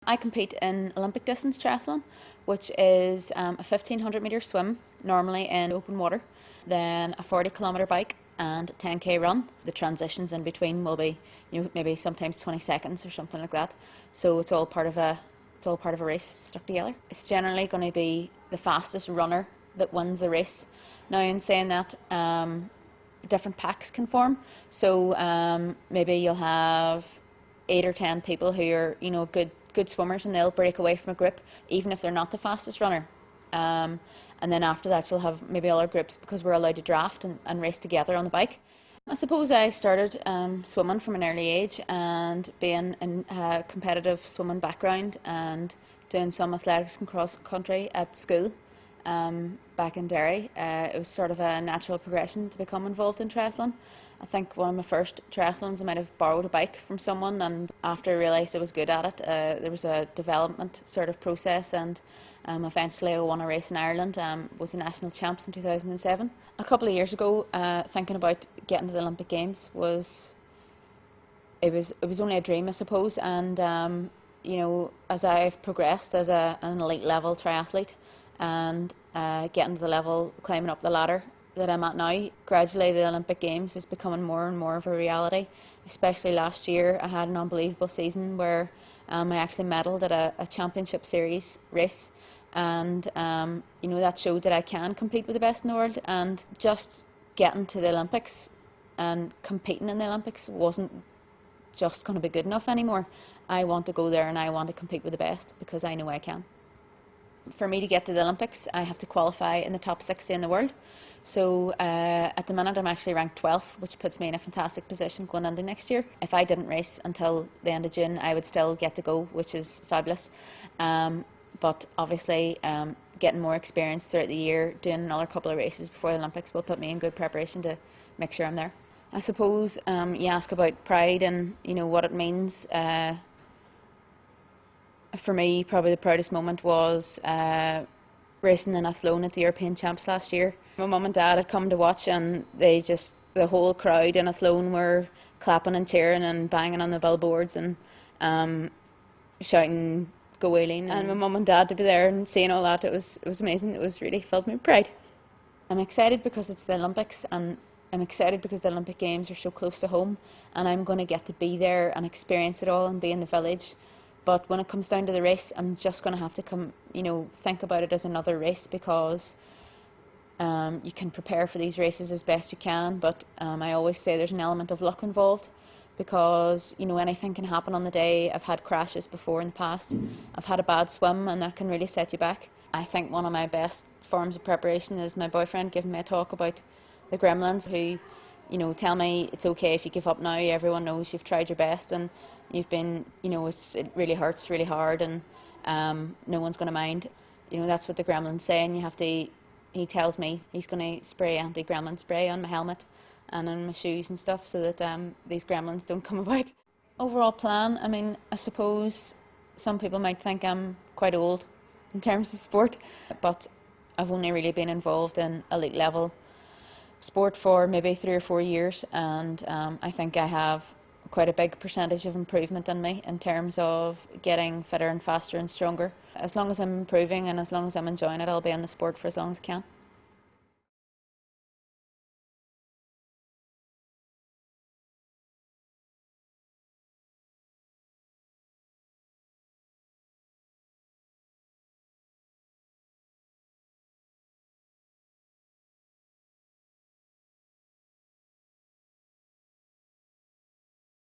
I compete in Olympic distance triathlon, which is a 1500-metre swim, normally in open water, then a 40-kilometre bike and a 10k run. The transitions in between will be, maybe sometimes 20 seconds or something like that. So it's all part of a race stuck together. It's generally going to be the fastest runner that wins the race. Now, in saying that, different packs can form. So maybe you'll have 8 or 10 people who are, good swimmers, and they'll break away from a group, even if they're not the fastest runner. And then after that, you'll have maybe other groups, because we're allowed to draft and race together on the bike. I suppose I started swimming from an early age, and being in a competitive swimming background and doing some athletics and cross country at school back in Derry. It was sort of a natural progression to become involved in triathlon. I think one of my first triathlons, I might have borrowed a bike from someone, and after I realised I was good at it, there was a development sort of process, and eventually I won a race in Ireland, was the national champs in 2007. A couple of years ago, thinking about getting to the Olympic Games was only a dream, I suppose, and as I've progressed as an elite level triathlete and getting to the level, climbing up the ladder that I'm at now, gradually the Olympic Games is becoming more and more of a reality. Especially last year, I had an unbelievable season where I actually medalled at a championship series race, and that showed that I can compete with the best in the world. And just getting to the Olympics and competing in the Olympics wasn't just going to be good enough anymore. I want to go there and I want to compete with the best, because I know I can. For me to get to the Olympics, I have to qualify in the top 60 in the world. So at the minute I'm actually ranked 12th, which puts me in a fantastic position going into next year. If I didn't race until the end of June, I would still get to go, which is fabulous. But obviously getting more experience throughout the year, doing another couple of races before the Olympics will put me in good preparation to make sure I'm there. I suppose you ask about pride and what it means. For me, probably the proudest moment was racing in Athlone at the European Champs last year. My mum and dad had come to watch, and the whole crowd in Athlone were clapping and cheering and banging on the billboards and shouting, "Go Aileen!" And my mum and dad to be there and seeing all that, it was amazing. It was really filled me with pride. I'm excited because it's the Olympics, and I'm excited because the Olympic Games are so close to home, and I'm going to get to be there and experience it all and be in the village. But when it comes down to the race, I'm just going to have to think about it as another race, because you can prepare for these races as best you can, but I always say there's an element of luck involved, because anything can happen on the day. I've had crashes before in the past. I've had a bad swim, and that can really set you back. I think one of my best forms of preparation is my boyfriend giving me a talk about the gremlins, who tell me it's okay if you give up now. Everyone knows you've tried your best, and you've been, it really hurts really hard, and no one's going to mind. That's what the gremlins say, and he tells me he's going to spray anti-gremlin spray on my helmet and on my shoes and stuff, so that these gremlins don't come about. Overall plan, I suppose some people might think I'm quite old in terms of sport, but I've only really been involved in elite level sport for maybe 3 or 4 years, and I think I have quite a big percentage of improvement in me in terms of getting fitter and faster and stronger. As long as I'm improving and as long as I'm enjoying it, I'll be in the sport for as long as I can.